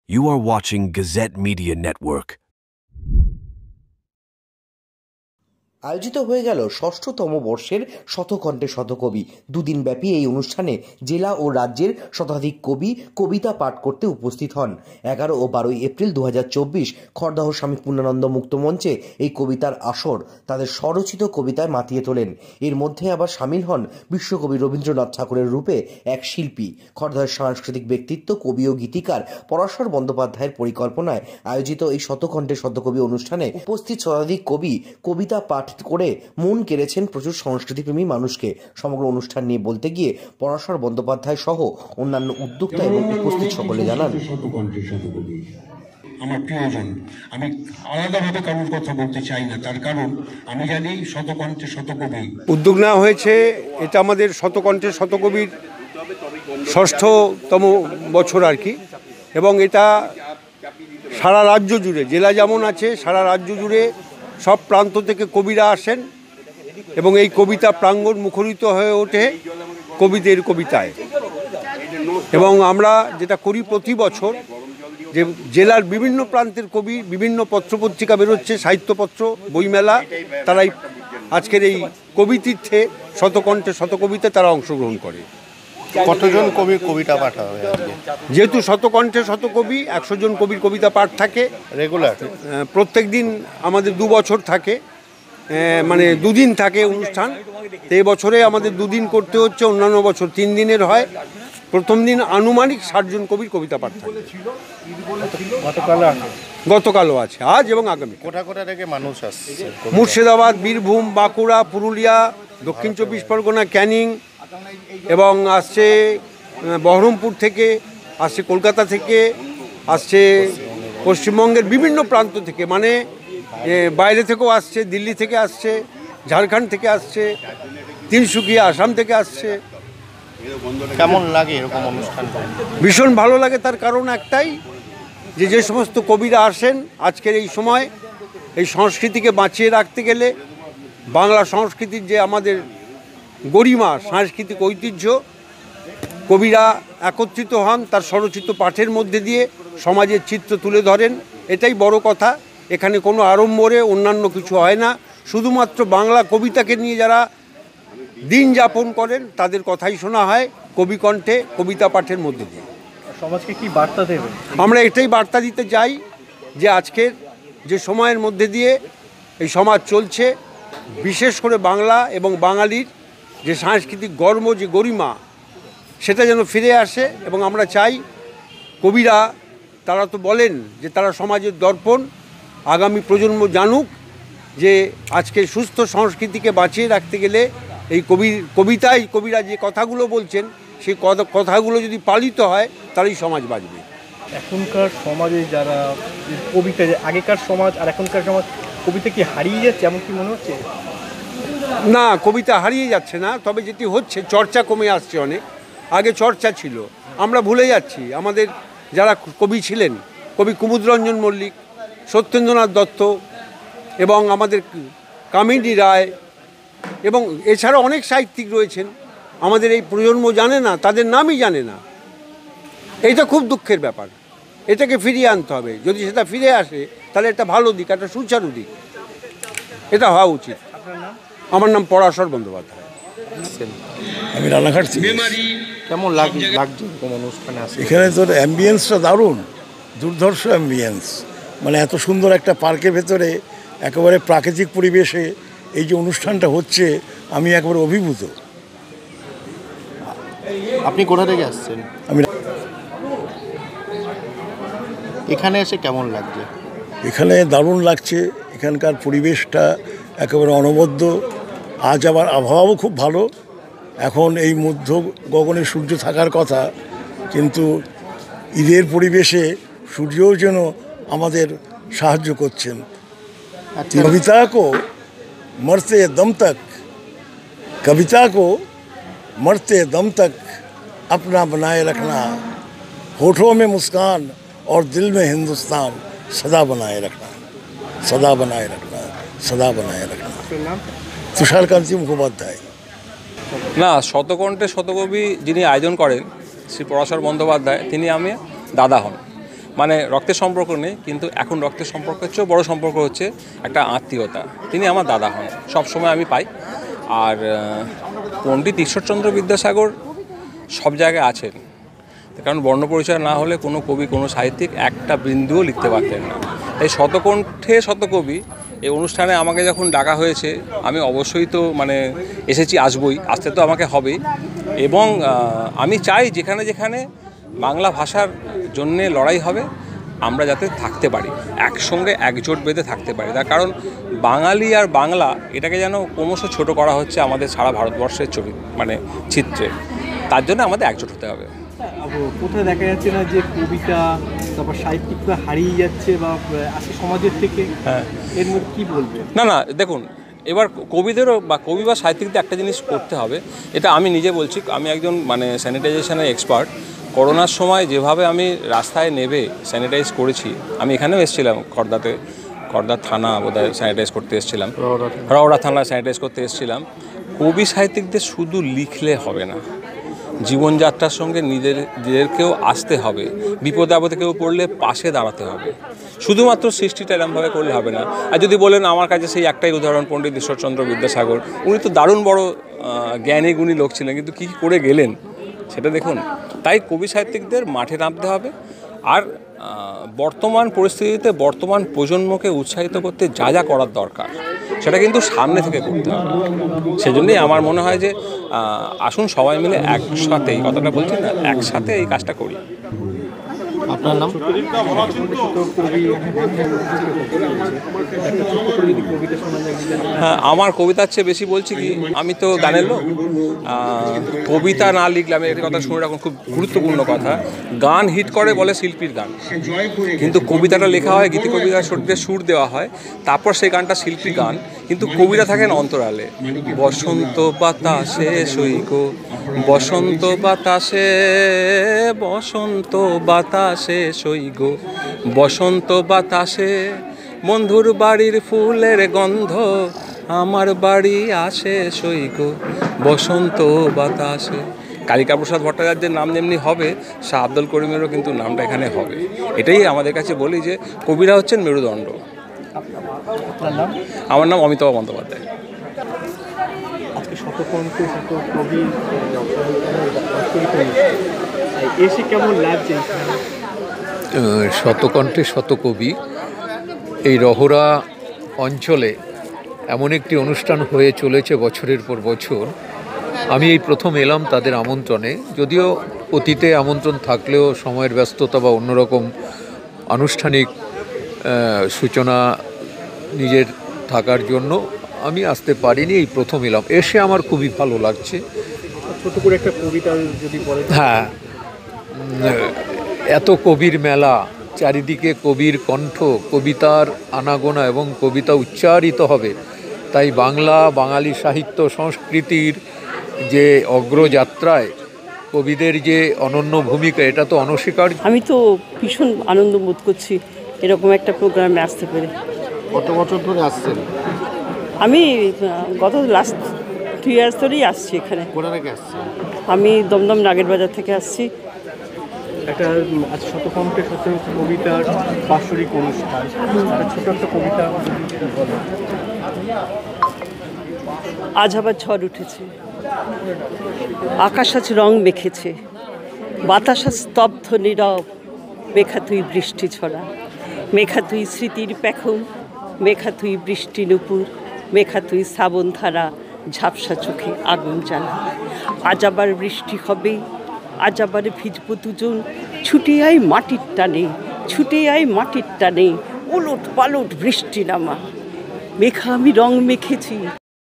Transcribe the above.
You are watching Gazette Media Network. আয়োজিত হয়ে গেল ষষ্ঠতম বর্ষের শতকণ্ঠে শতকবি। দুদিন ব্যাপী এই অনুষ্ঠানে জেলা ও রাজ্যের শতাধিক কবি কবিতা পাঠ করতে উপস্থিত হন। 11 ও 12 এপ্রিল 2024 খড়দহ স্বামী পূর্ণানন্দ মুক্ত মঞ্চে এই কবিতার আসর তাদের স্বরচিত কবিতায় মাতিয়ে তোলেন। এর মধ্যে আবার সামিল হন বিশ্বকবি রবীন্দ্রনাথ ঠাকুরের রূপে এক শিল্পী। খড়দহের সাংস্কৃতিক ব্যক্তিত্ব কবি ও গীতিকার পরাশর বন্দ্যোপাধ্যায়ের পরিকল্পনায় আয়োজিত এই শতকণ্ঠে শতকবি অনুষ্ঠানে উপস্থিত শতাধিক কবি কবিতা পাঠ করে মন কেড়েছেন প্রচুর সংস্কৃতিপ্রেমী মানুষকে। সমগ্র অনুষ্ঠান নিয়ে বলতে গিয়ে পরাশর বন্দ্যোপাধ্যায় সহ অন্যান্য উদ্যোক্তা এবং উপস্থিত সকলে জানান, আমার প্রিয়জন, আমি আলাদাভাবে কারোর কথা বলতে চাই না, তার কারণ আমি জানি শতকণ্ঠে শতকবি উদ্যোগ নেওয়া হয়েছে। এটা আমাদের শতকণ্ঠে শতকবির ষষ্ঠতম বছর আর কি, এবং এটা সারা রাজ্য জুড়ে, জেলা যেমন আছে সারা রাজ্য জুড়ে সব প্রান্ত থেকে কবিরা আসেন এবং এই কবিতা প্রাঙ্গণ মুখরিত হয়ে ওঠে কবিদের কবিতায়। এবং আমরা যেটা করি প্রতি বছর, যে জেলার বিভিন্ন প্রান্তের কবি, বিভিন্ন পত্রপত্রিকা বেরোচ্ছে, সাহিত্যপত্র, বইমেলা, তারাই আজকের এই কবিতীর্থে শতকণ্ঠে শতকবিতে তারা অংশগ্রহণ করে। কতজন কবির কবিতা পাঠ হবে? যেহেতু শতকণ্ঠে শতকবি 100 জন কবির কবিতা পাঠ থাকে রেগুলার, প্রত্যেক দিন আমাদের 2 বছর থাকে, মানে 2 দিন থাকে অনুষ্ঠান। তো এই বছরে আমাদের 2 দিন করতে হচ্ছে, অন্যান্য বছর 3 দিনের হয়। প্রথম দিন আনুমানিক 60 জন কবির কবিতা পাঠ থাকে। গতকালও আছে, আজ এবং আগামী। কোথা কোথা থেকে মানুষ আসছে? মুর্শিদাবাদ, বীরভূম, বাঁকুড়া, পুরুলিয়া, দক্ষিণ 24 পরগনা, ক্যানিং, এবং আসছে বহরমপুর থেকে, আসছে কলকাতা থেকে, আসছে পশ্চিমবঙ্গের বিভিন্ন প্রান্ত থেকে, মানে বাইরে থেকেও আসছে, দিল্লি থেকে আসছে, ঝাড়খণ্ড থেকে আসছে, তিনসুকিয়া, আসাম থেকে আসছে। কেমন লাগে এরকম অনুষ্ঠান? ভীষণ ভালো লাগে। তার কারণ একটাই, যে সমস্ত কবিরা আসেন আজকের এই সময় এই সংস্কৃতিকে বাঁচিয়ে রাখতে গেলে, বাংলা সংস্কৃতির যে আমাদের গরিমা, সাংস্কৃতিক ঐতিহ্য, কবিরা একত্রিত হন তার স্বরচিত পাঠের মধ্যে দিয়ে সমাজের চিত্র তুলে ধরেন। এটাই বড় কথা। এখানে কোনো আড়ম্বরে অন্যান্য কিছু হয় না, শুধুমাত্র বাংলা কবিতাকে নিয়ে যারা দিন যাপন করেন তাদের কথাই শোনা হয় কবিকণ্ঠে কবিতা পাঠের মধ্যে দিয়ে। সমাজকে কি বার্তা দেবেন? আমরা এটাই বার্তা দিতে চাই যে আজকের যে সময়ের মধ্যে দিয়ে এই সমাজ চলছে, বিশেষ করে বাংলা এবং বাঙালির যে সাংস্কৃতিক গর্ব, যে গরিমা, সেটা যেন ফিরে আসে। এবং আমরা চাই কবিরা, তারা তো বলেন যে তারা সমাজের দর্পণ, আগামী প্রজন্ম জানুক যে আজকের সুস্থ সংস্কৃতিকে বাঁচিয়ে রাখতে গেলে এই কবিতায় কবিরা যে কথাগুলো বলছেন, সেই কথাগুলো যদি পালিত হয় তাহলেই সমাজ বাঁচবে। এখনকার সমাজে যারা কবিতা, আগেকার সমাজ আর এখনকার সমাজ, কবিতা কি হারিয়ে যাচ্ছে এমন কি মনে হচ্ছে? না, কবিতা হারিয়ে যাচ্ছে না, তবে যেটি হচ্ছে চর্চা কমে আসছে অনেক। আগে চর্চা ছিল, আমরা ভুলে যাচ্ছি আমাদের যারা কবি ছিলেন, কবি কুমুদরঞ্জন মল্লিক, সত্যেন্দ্রনাথ দত্ত, এবং আমাদের কামিনী রায়, এবং এছাড়া অনেক সাহিত্যিক রয়েছেন, আমাদের এই প্রজন্ম জানে না, তাদের নামই জানে না। এইটা খুব দুঃখের ব্যাপার। এটাকে ফিরিয়ে আনতে হবে। যদি সেটা ফিরে আসে তাহলে একটা ভালো দিক, একটা সুচারু দিক, এটা হওয়া উচিত। আমার নাম পরাশর বন্দ্যোপাধ্যায়। আমি রানাঘাট থেকে। কেমন লাগছে এরকম অনুষ্ঠানে আসে? এখানে তোর অ্যাম্বিয়েন্সটা দারুণ, দুর্ধর্ষ অ্যাম্বিয়েন্স। মানে এত সুন্দর একটা পার্কের ভেতরে একেবারে প্রাকৃতিক পরিবেশে এই যে অনুষ্ঠানটা হচ্ছে, আমি একেবারে অভিভূত। আপনি কোথা থেকে আসছেন? আমি এখানে এসে কেমন লাগছে? এখানে দারুণ লাগছে। এখানকার পরিবেশটা একেবারে অনবদ্য। আজ আবার আবহাওয়াও খুব ভালো। এখন এই মধ্য গগনে সূর্য থাকার কথা, কিন্তু ঈদের পরিবেশে সূর্যও যেন আমাদের সাহায্য করছেন। কবিতা কো মরতে দম তক, কবিতা কো मरते दम तक अपना बनाए रखना, होठों में मुस्कान और दिल में हिंदुस्तान सदा बनाए रखना, सदा बनाए रखना, सदा बनाए रखना। তুষারকান্তি মুখোপাধ্যায়। না, শতকণ্ঠে শতকবি যিনি আয়োজন করেন শ্রী পরাশর বন্দ্যোপাধ্যায়, তিনি আমি দাদা হন। মানে রক্তের সম্পর্ক নেই, কিন্তু এখন রক্তের সম্পর্কের চেয়েও বড়ো সম্পর্ক হচ্ছে একটা আত্মীয়তা। তিনি আমার দাদা হন, সবসময় আমি পাই। আর পণ্ডিত ঈশ্বরচন্দ্র বিদ্যাসাগর সব জায়গায় আছেন, কারণ বর্ণপরিচয় না হলে কোনো কবি, কোনো সাহিত্যিক একটা বিন্দুও লিখতে পারতেন না। এই শতকণ্ঠে শতকবি এই অনুষ্ঠানে আমাকে যখন ডাকা হয়েছে, আমি অবশ্যই তো মানে এসেছি, আসবই, আসতে তো আমাকে হবেই। এবং আমি চাই যেখানে যেখানে বাংলা ভাষার জন্যে লড়াই হবে আমরা যাতে থাকতে পারি, একসঙ্গে একজোট বেঁধে থাকতে পারি। তার কারণ বাঙালি আর বাংলা এটাকে যেন ক্রমশ ছোট করা হচ্ছে আমাদের সারা ভারতবর্ষের ছবি মানে চিত্রে। তার জন্য আমাদের একজোট হতে হবে। কোথায় দেখা যাচ্ছে না যে কবিতা, তারপর সাহিত্যিকরা হারিয়ে যাচ্ছে বা আসে সমাজের থেকে, হ্যাঁ, এর মধ্যে কী বলবে? না দেখুন, এবার কবিদেরও বা কবি বা সাহিত্যিকদের একটা জিনিস করতে হবে, এটা আমি নিজে বলছি, আমি একজন মানে স্যানিটাইজেশনের এক্সপার্ট। করোনার সময় যেভাবে আমি রাস্তায় নেবে স্যানিটাইজ করেছি, আমি এখানেও এসেছিলাম খড়দা থানা বোধহয় স্যানিটাইজ করতে এসেছিলাম, রওড়া থানা স্যানিটাইজ করতে এসেছিলাম। কবি সাহিত্যিকদের শুধু লিখলে হবে না, জীবনযাত্রার সঙ্গে নিজেদেরকেও আসতে হবে, বিপদে আপদে কেউ পড়লে পাশে দাঁড়াতে হবে। শুধুমাত্র সৃষ্টিটা এরমভাবে করলে হবে না। আর যদি বলেন আমার কাছে সেই একটাই উদাহরণ পণ্ডিত ঈশ্বরচন্দ্র বিদ্যাসাগর, উনি তো দারুণ বড় জ্ঞানী গুণী লোক ছিলেন, কিন্তু কী করে গেলেন সেটা দেখুন। তাই কবি সাহিত্যিকদের মাঠে নামতে হবে। আর বর্তমান পরিস্থিতিতে বর্তমান প্রজন্মকে উৎসাহিত করতে যা যা করার দরকার সেটা কিন্তু সামনে থেকে করতে হবে। সেজন্যই আমার মনে হয় যে আসুন সবাই মিলে একসাথে, এই কথাটা বলছি না, একসাথে এই কাজটা করি। আপনার নাম? হ্যাঁ, আমার কবিতার চেয়ে বেশি বলছি কি, আমি তো গানের লোক। কবিতা না লিখলে, আমি একটা কথা শুনে রাখুন, খুব গুরুত্বপূর্ণ কথা, গান হিট করে বলে শিল্পীর গান, কিন্তু কবিতাটা লেখা হয়, গীতি কবিতার সুর দেওয়া হয়, তারপর সেই গানটা শিল্পী গান, কিন্তু কবিরা থাকেন অন্তরালে। বসন্ত বাতাসে সৈক, বসন্ত বাতাসে, বসন্ত বাতাসে সৈগ, বসন্ত বাতাসে বন্ধুর বাড়ির ফুলের গন্ধ আমার বাড়ি আসে সৈগ, বসন্ত বাতাসে। কালিকা প্রসাদ ভট্টাচার্যের নাম যেমনি হবে, শাহ আব্দুল করিমেরও কিন্তু নামটা এখানে হবে। এটাই আমাদের কাছে বলি যে কবিরা হচ্ছেন মেরুদণ্ড। আমার নাম অমিতাভ বন্দ্যোপাধ্যায়। শতকণ্ঠে শত কবি এসে কেমন লাগছে? শতকণ্ঠে শত কবি এই রহরা অঞ্চলে এমন একটি অনুষ্ঠান হয়ে চলেছে বছরের পর বছর। আমি এই প্রথম এলাম তাদের আমন্ত্রণে, যদিও অতীতে আমন্ত্রণ থাকলেও সময়ের ব্যস্ততা বা অন্যরকম আনুষ্ঠানিক সূচনা নিজের থাকার জন্য আমি আসতে পারিনি, এই প্রথম এলাম। এসে আমার খুবই ভালো লাগছে। ছোট করে একটা কবিতা যদি বলেন। হ্যাঁ, এত কবির মেলা, চারিদিকে কবির কণ্ঠ, কবিতার আনাগোনা এবং কবিতা উচ্চারিত হবে। তাই বাঙালি সাহিত্য সংস্কৃতির যে অগ্রযাত্রায় কবিদের যে অনন্য ভূমিকা, এটা তো অনস্বীকার্য। আমি তো ভীষণ আনন্দ বোধ করছি এরকম একটা প্রোগ্রামে আসতে পেরে। কত বছর ধরে আসছেন? আমি গত লাস্ট 2 ইয়ার্স ধরেই আসছি এখানে। কোথা থেকে আসছেন? আমি দমদম নাগের বাজার থেকে আসছি। একটা শতকণ্ঠে শত কবিতার বাৎসরিক অনুষ্ঠান, ছোট একটা কবিতা বলো। আজ আবার ঝড় উঠেছে, আকাশ আজ রং মেখেছে, বাতাস আজ স্তব্ধ নীরব, মেঘা তুই বৃষ্টি ছড়া, মেঘা তুই স্মৃতির পেখম, মেঘা তুই বৃষ্টি নুপুর, মেঘা তুই শ্রাবণ ধারা, ঝাপসা চোখে আগুন জ্বালা। আজ আবার বৃষ্টি হবে, আজ আবার ভিজব দুজন, ছুটে আয় মাটির টানে, ছুটে আয় মাটির টানে, উলট পালট বৃষ্টি নামা। মেঘা আমি রং মেখেছি,